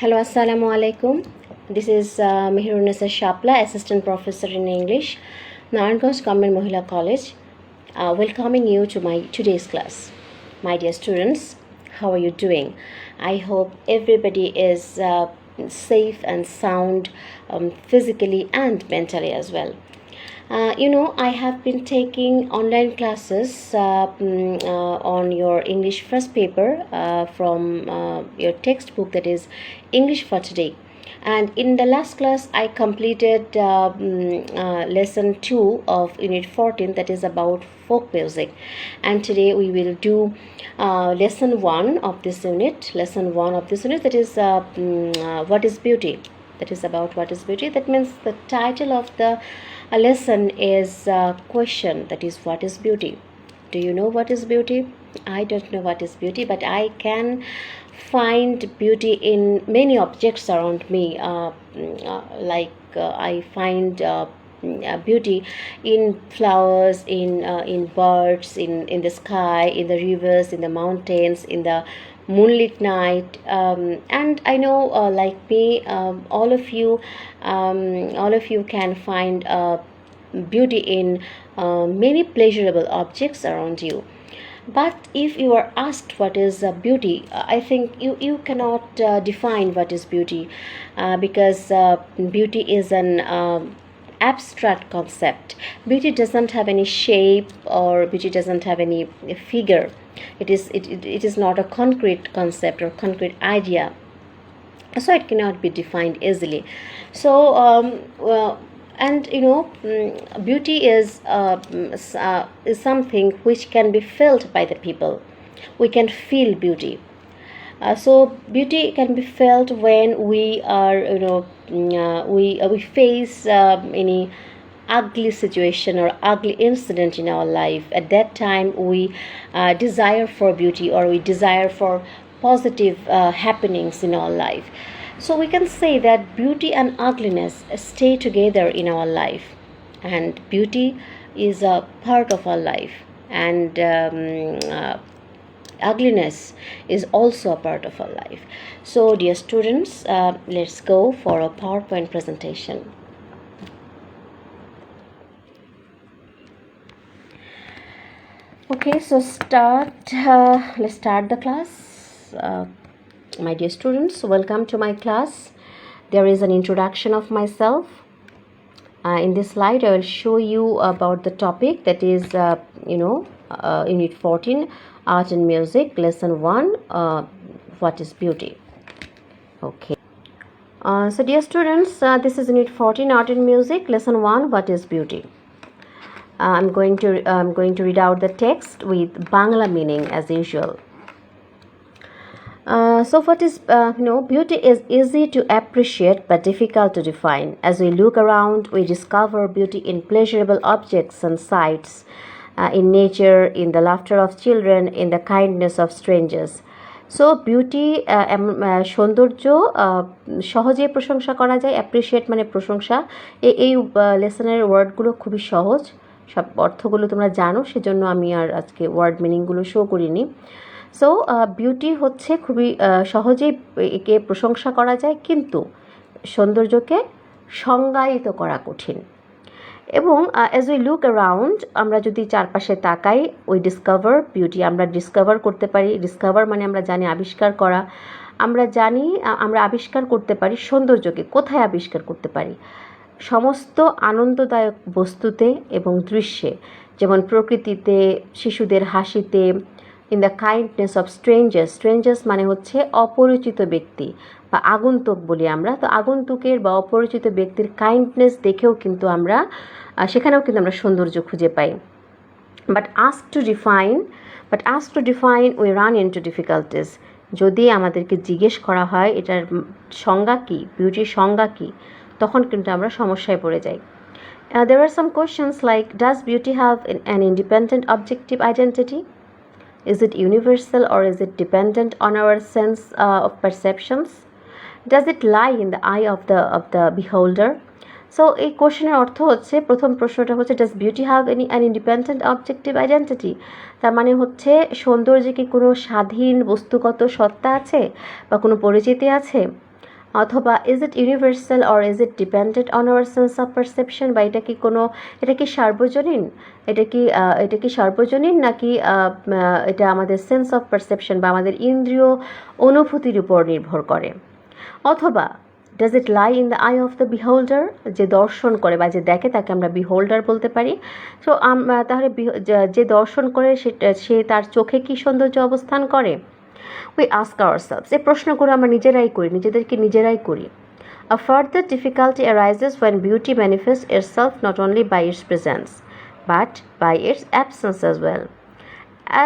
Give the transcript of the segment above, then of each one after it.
Hello, Assalamu alaikum. This is Mehrunnisa Shapla, Assistant Professor in English, য়ণগঞ Government Mohila College, welcoming you to my today's class. My dear students, how are you doing? I hope everybody is safe and sound physically and mentally as well. I have been taking online classes on your English first paper from your textbook, that is English for Today. And in the last class, I completed lesson 2 of Unit 14, that is about folk music. And today we will do lesson 1 of this unit. Lesson 1 of this unit, that is what is beauty. That is about what is beauty. That means the title of the lesson is question, that is what is beauty. Do you know what is beauty? I don't know what is beauty, but I can find beauty in many objects around me. I find beauty in flowers, in birds, in the sky, in the rivers, in the mountains, in the moonlit night, and I know, like me, all of you can find beauty in many pleasurable objects around you. But if you are asked what is beauty, I think you cannot define what is beauty, because beauty is an abstract concept. Beauty doesn't have any shape, or beauty doesn't have any figure. It is not a concrete concept or concrete idea, so it cannot be defined easily. So beauty is something which can be felt by the people. We can feel beauty. So beauty can be felt when we are, we face any ugly situation or ugly incident in our life. At that time, we desire for beauty, or we desire for positive happenings in our life. So we can say that beauty and ugliness stay together in our life, and beauty is a part of our life, and ugliness is also a part of our life. So dear students, let's go for a PowerPoint presentation. Okay, so let's start the class. My dear students, welcome to my class. There is an introduction of myself. In this slide, I will show you about the topic, that is, Unit 14, Art and Music, Lesson 1, what is beauty. Okay. So dear students, this is Unit 14, Art and Music, Lesson 1, what is beauty. I'm going to read out the text with Bangla meaning as usual. So what is beauty is easy to appreciate but difficult to define. As we look around, we discover beauty in pleasurable objects and sights, in nature, in the laughter of children, in the kindness of strangers. So beauty সৌন্দর্য সহজে প্রশংসা করা যায়. Appreciate মানে প্রশংসা. এই লেসনের ওয়ার্ডগুলো খুবই সহজ, সব অর্থগুলো তোমরা জানো, সেজন্য আমি আর আজকে ওয়ার্ড মিনিংগুলো শো করিনি. সো বিউটি হচ্ছে খুবই সহজেই একে প্রশংসা করা যায়, কিন্তু সৌন্দর্যকে সংজ্ঞায়িত করা কঠিন. এবং অ্যাজ উই লুক অ্যারাউন্ড, আমরা যদি চারপাশে তাকাই, উই ডিসকভার বিউটি, আমরা ডিসকভার করতে পারি. ডিসকভার মানে আমরা জানি আবিষ্কার করা. আমরা আবিষ্কার করতে পারি সৌন্দর্যকে. কোথায় আবিষ্কার করতে পারি? সমস্ত আনন্দদায়ক বস্তুতে এবং দৃশ্যে, যেমন প্রকৃতিতে, শিশুদের হাসিতে, in the kindness of strangers মানে হচ্ছে অপরিচিত ব্যক্তি বা আগন্তুক বলি আমরা. তো আগন্তুকের বা অপরিচিত ব্যক্তির কাইন্ডনেস দেখেও কিন্তু আমরা সেখানেও কিন্তু আমরা সৌন্দর্য খুঁজে পাই. But ask to define we run into difficulties. যদি আমাদেরকে জিজ্ঞেস করা হয় এটার সংজ্ঞা কী, বিউটির সংজ্ঞা কী, তখন কিন্তু আমরা সমস্যায় পড়ে যাই. There are some questions like, does beauty have an independent objective identity? Is it universal, or is it dependent on our sense of perceptions? Does it lie in the eye of the beholder? So এই কোশ্চেনের অর্থ হচ্ছে, প্রথম প্রশ্নটা হচ্ছে, does beauty have an independent objective identity? তার মানে হচ্ছে সৌন্দর্যে কি কোনো স্বাধীন বস্তুগত সত্তা আছে বা কোনো পরিচিতি আছে? অথবা is it universal or is it dependent on our sense of perception, বা এটা কি সার্বজনীন, এটা কি সার্বজনীন নাকি এটা আমাদের সেন্স অফ পারসেপশন বা আমাদের ইন্দ্রিয় অনুভূতির উপর নির্ভর করে। অথবা does it lie in the I of the বিহোল্ডার, যে দর্শন করে বা যে দেখে তাকে আমরা বিহোল্ডার বলতে পারি। সো তাহলে যে দর্শন করে সে তার চোখে কি সৌন্দর্য অবস্থান করে। উই আস্ক আওয়ারসেলভস, এই প্রশ্নগুলো আমরা নিজেরাই করি। A further difficulty arises when beauty manifests itself not only by its presence but by its absence as well,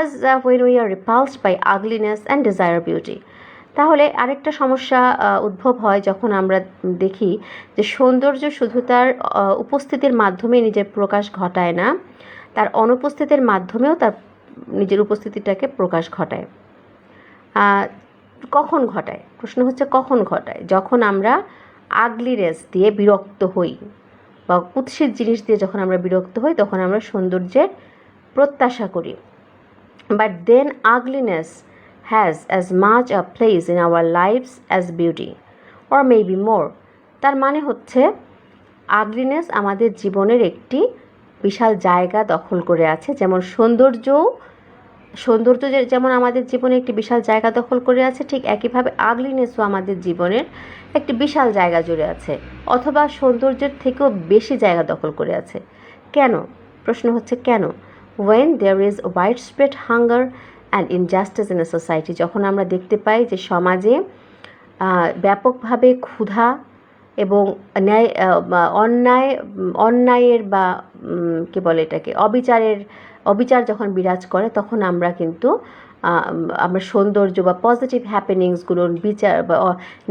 as when we are repulsed by ugliness and desire beauty. তাহলে আরেকটা সমস্যা উদ্ভব হয় যখন আমরা দেখি যে সৌন্দর্য শুধু তার উপস্থিতির মাধ্যমে নিজের প্রকাশ ঘটায় না, তার অনুপস্থিতির মাধ্যমেও তার নিজের উপস্থিতিটাকে প্রকাশ ঘটায়। কখন ঘটায়? প্রশ্ন হচ্ছে কখন ঘটায়? যখন আমরা আগলিনেস দিয়ে বিরক্ত হই বা কুৎসিত জিনিস দিয়ে যখন আমরা বিরক্ত হই তখন আমরা সৌন্দর্যের প্রত্যাশা করি। But then ugliness has as much a place in our lives as beauty or maybe more. তার মানে হচ্ছে আগলিনেস আমাদের জীবনের একটি বিশাল জায়গা দখল করে আছে, যেমন সৌন্দর্য যেমন আমাদের জীবনে একটি বিশাল জায়গা দখল করে আছে, ঠিক একইভাবে আগলিনেসও আমাদের জীবনের একটি বিশাল জায়গা জুড়ে আছে, অথবা সৌন্দর্যের থেকেও বেশি জায়গা দখল করে আছে। কেন? প্রশ্ন হচ্ছে কেন? when there is widespread hunger and injustice in a society, যখন আমরা দেখতে পাই যে সমাজে ব্যাপকভাবে ক্ষুধা এবং অন্যায়ের বা কি বলে এটাকে অবিচার যখন বিরাজ করে, তখন আমরা কিন্তু আমরা সৌন্দর্য বা পজিটিভ হ্যাপেনিংসগুলোর বিচার বা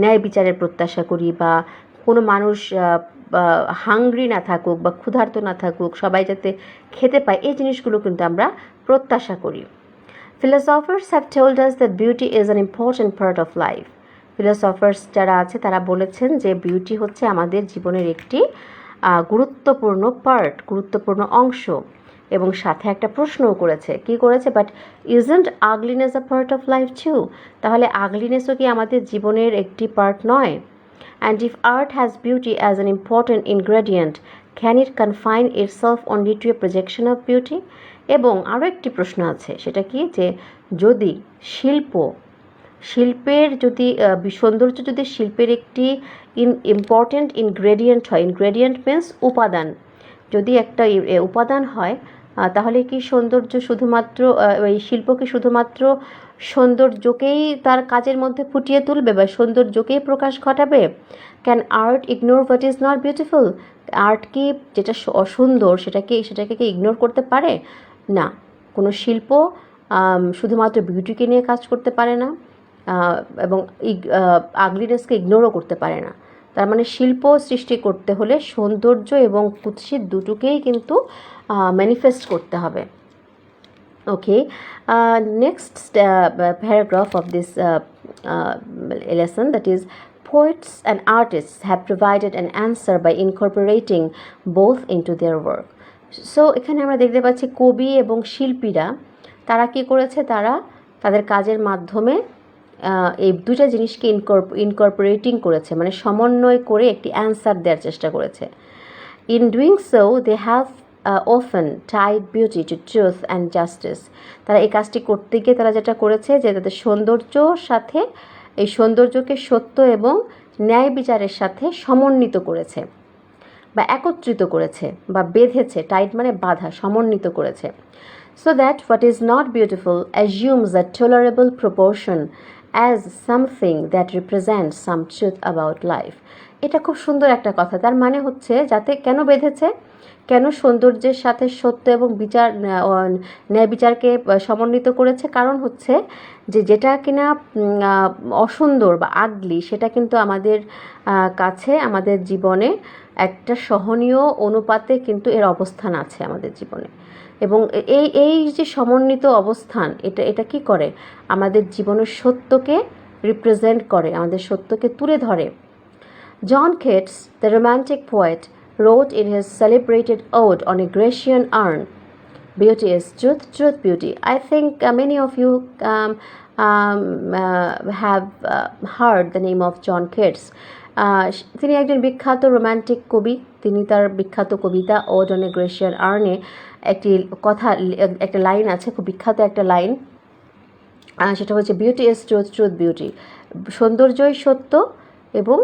ন্যায় বিচারের প্রত্যাশা করি, বা কোনো মানুষ হাংরি না থাকুক বা ক্ষুধার্ত না থাকুক, সবাই যাতে খেতে পায়, এই জিনিসগুলো কিন্তু আমরা প্রত্যাশা করি। Philosophers have told us that beauty is an important part of life. Philosophers যারা আছে তারা বলেছেন যে বিউটি হচ্ছে আমাদের জীবনের একটি গুরুত্বপূর্ণ অংশ, এবং সাথে একটা প্রশ্নও করেছে, কি করেছে, but isn't ugliness a part of life too? তাহলে আগলিনেসও কি আমাদের জীবনের একটি পার্ট নয়? And if art has beauty as an important ingredient, can it confine itself only to a projection of beauty? এবং আরও একটি প্রশ্ন আছে, সেটা কি, যে যদি শিল্পের যদি সৌন্দর্য যদি শিল্পের একটি ইম্পর্টেন্ট ইনগ্রেডিয়েন্ট হয়, ইনগ্রেডিয়েন্ট মিন্স উপাদান, যদি একটা উপাদান হয়, তাহলে কি সৌন্দর্য শুধুমাত্র এই শিল্প কি শুধুমাত্র সৌন্দর্যকেই তার কাজের মধ্যে ফুটিয়ে তুলবে বা সৌন্দর্যকেই প্রকাশ ঘটাবে? Can art ignore what is not beautiful? Art কি যেটা অসুন্দর সেটাকে কি ইগনোর করতে পারে? না, কোনো শিল্প শুধুমাত্র বিউটিকে নিয়ে কাজ করতে পারে না এবং আগলিনেসকে ইগনোরও করতে পারে না। তার মানে শিল্প সৃষ্টি করতে হলে সৌন্দর্য এবং কুৎসিত দুটোকেই কিন্তু ম্যানিফেস্ট করতে হবে। Okay, next paragraph of this lesson, that is, poets and artists have provided an answer by incorporating both into their work. So এখানে আমরা দেখতে পাচ্ছি কবি এবং শিল্পীরা তারা কি করেছে, তারা তাদের কাজের মাধ্যমে এই দুটা জিনিসকে ইনকর্পোরেটিং করেছে, মানে সমন্বয় করে একটি অ্যান্সার দেওয়ার চেষ্টা করেছে। In doing so they have often tied beauty to truth and justice. তারা এই কাজটি করতে গিয়ে তারা যেটা করেছে, যে তাদের সাথে এই সৌন্দর্যকে সত্য এবং ন্যায় বিচারের সাথে সমন্বিত করেছে বা একত্রিত করেছে বা বেঁধেছে। টাইড মানে বাঁধা, সমন্বিত করেছে। So that what is not beautiful assumes a tolerable proportion as something that represents some truth about life. এটা খুব সুন্দর একটা কথা। তার মানে হচ্ছে যাতে কেন বেঁধেছে, কেন সৌন্দর্যের সাথে সত্য এবং ন্যায় বিচারকে সমন্বিত করেছে? কারণ হচ্ছে যে যেটা কিনা অসুন্দর বা আগলি, সেটা কিন্তু আমাদের কাছে আমাদের জীবনে একটা সহনীয় অনুপাতে কিন্তু এর অবস্থান আছে আমাদের জীবনে, এবং এই যে সমন্বিত অবস্থান, এটা কি করে, আমাদের জীবনের সত্যকে রিপ্রেজেন্ট করে, আমাদের সত্যকে তুলে ধরে। জন Keats, the romantic poet, wrote in his celebrated ode on a Grecian urn, Beauty is truth, truth, beauty. I think many of you have heard the name of John Keats. তিনি একজন বিখ্যাত romantic কবি। তিনি তার বিখ্যাত কবিতা ode on a গ্রেসিয়ান আর্নে একটি কথা, একটা লাইন আছে, খুব বিখ্যাত একটা লাইন, সেটা হচ্ছে beauty is truth, truth beauty. সৌন্দর্যই সত্য এবং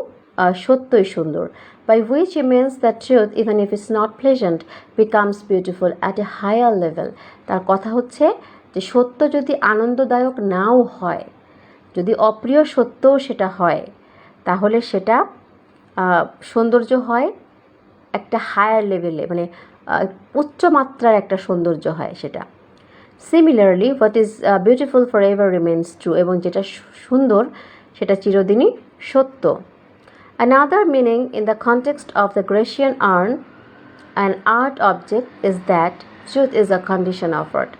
সত্যই সুন্দর। By which he means that truth, even if it's not pleasant, becomes beautiful at a higher level. তার কথা হচ্ছে যে সত্য যদি আনন্দদায়ক নাও হয়, যদি অপ্রিয় সত্যও সেটা হয়, তাহলে সেটা সৌন্দর্য হয় একটা হায়ার লেভেলে, মানে উচ্চ মাত্রার একটা সৌন্দর্য হয় সেটা। Similarly, what is beautiful forever remains true, এবং যেটা সুন্দর সেটা চিরদিনই সত্য। Another meaning in the context of the Grecian urn, an art object, is that truth is a condition of art.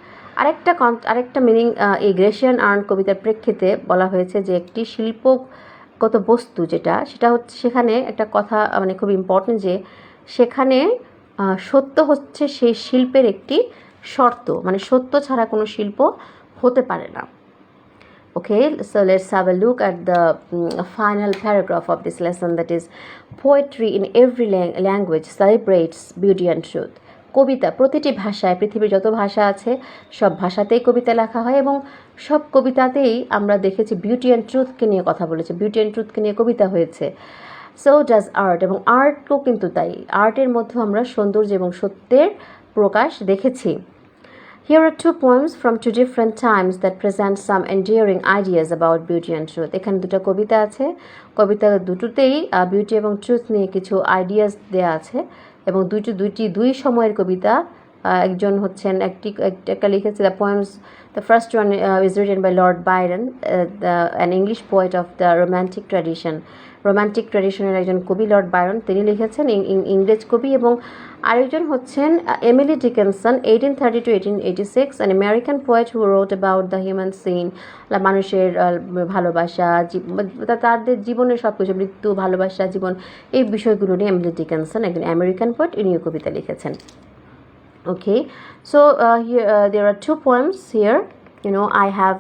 আরেকটা মিনিং এই গ্রেসিয়ান আর্ন কবিতার প্রেক্ষিতে বলা হয়েছে যে একটি শিল্পগত বস্তু সেটা হচ্ছে, সেখানে একটা কথা মানে খুব ইম্পর্টেন্ট, যে সেখানে সত্য হচ্ছে সেই শিল্পের একটি শর্ত, মানে সত্য ছাড়া কোনো শিল্প হতে পারে না। Okay, so let's have a look at the final paragraph of this lesson, that is, poetry in every language celebrates beauty and truth. কবিতা প্রতিটি ভাষায়, পৃথিবীর যত ভাষা আছে সব ভাষাতেই কবিতা লেখা হয়, এবং সব কবিতাতেই আমরা দেখেছি বিউটি অ্যান্ড ট্রুথকে নিয়ে কথা বলেছে, বিউটি অ্যান্ড ট্রুথকে নিয়ে কবিতা হয়েছে। সো ডাজ আর্ট, এবং আর্টও কিন্তু তাই। আর্টের মধ্যে আমরা সৌন্দর্য এবং সত্যের প্রকাশ দেখেছি। Here are two poems from two different times that present some enduring ideas about beauty and truth. এখানে দুটো কবিতা আছে, কবিতা দুটোতেই বিউটি এবং ট্রুথ নিয়ে কিছু আইডিয়াস দেওয়া আছে, এবং দুই সময়ের কবিতা। একজন হচ্ছেন একটা লিখেছে, the poems, the first one is written by Lord Byron, an English poet of the romantic tradition. Romantic ট্র্যাডিশনের একজন কবি লর্ড বাইরন, তিনি লিখেছেন, ইংরেজ কবি। এবং আরেকজন হচ্ছেন Emily Dickinson, 1830 to 1886, an American poet who wrote about the human sin, মানুষের ভালোবাসা, তাদের জীবনের সব কিছু, মৃত্যু, ভালোবাসা, জীবন, এই বিষয়গুলো নিয়ে এমিলি ডিকিনসন, একজন আমেরিকান পোয়েট, ইনিও কবিতা লিখেছেন। Okay, so here there are two poems here. I have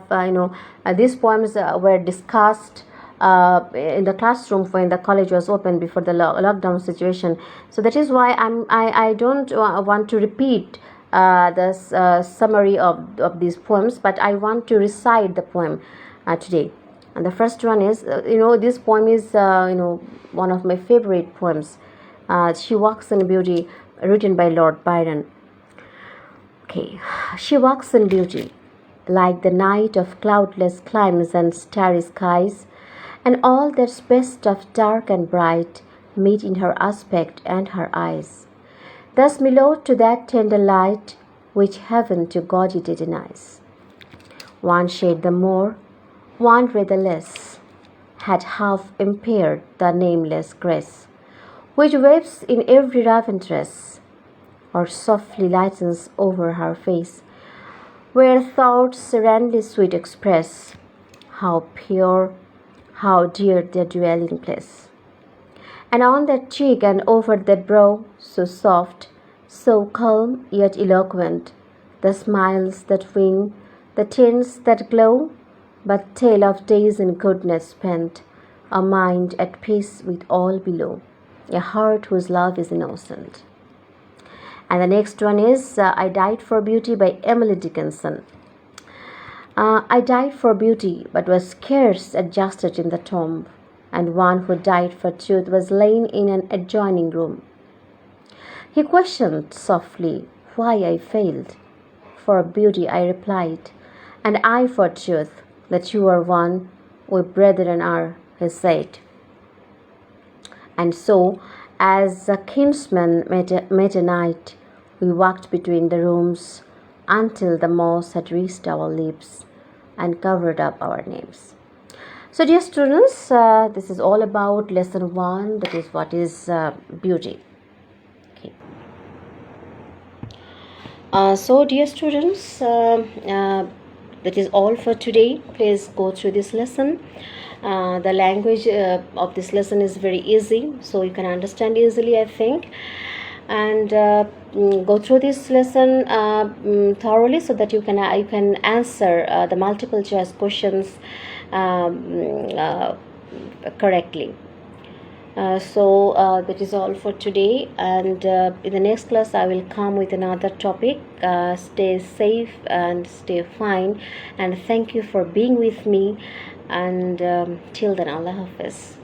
these poems were discussed in the classroom when the college was open before the lockdown situation. So that is why I don't want to repeat the summary of these poems, but I want to recite the poem today. And the first one is, this poem is one of my favorite poems. She Walks in Beauty, written by Lord Byron. Okay, she walks in beauty, like the night of cloudless climes and starry skies, and all that's best of dark and bright meet in her aspect and her eyes. Thus mellowed to that tender light which heaven to gaudy denies. One shade the more, one ray the less, had half impaired the nameless grace, which waves in every raven tress, or softly lightens over her face, where thoughts serenely sweet express how pure, how dear their dwelling place. And on that cheek and over that brow, so soft, so calm yet eloquent, the smiles that wing, the tints that glow, but tale of days in goodness spent, a mind at peace with all below, a heart whose love is innocent. And the next one is I Died for Beauty by Emily Dickinson. I died for beauty, but was scarce adjusted in the tomb, and one who died for truth was lain in an adjoining room. He questioned softly why I failed. For beauty I replied, and I for truth, that you are one, we brethren are, he said. And so, as a kinsman met a night, we walked between the rooms until the moss had reached our lips and covered up our names. So dear students, this is all about lesson 1, that is what is beauty. Okay. So dear students, that is all for today. Please go through this lesson. The language of this lesson is very easy, so you can understand easily, I think. and go through this lesson thoroughly, so that you can answer the multiple choice questions correctly. So that is all for today, and in the next class I will come with another topic. Stay safe and stay fine, and thank you for being with me, and till then, Allah Hafiz.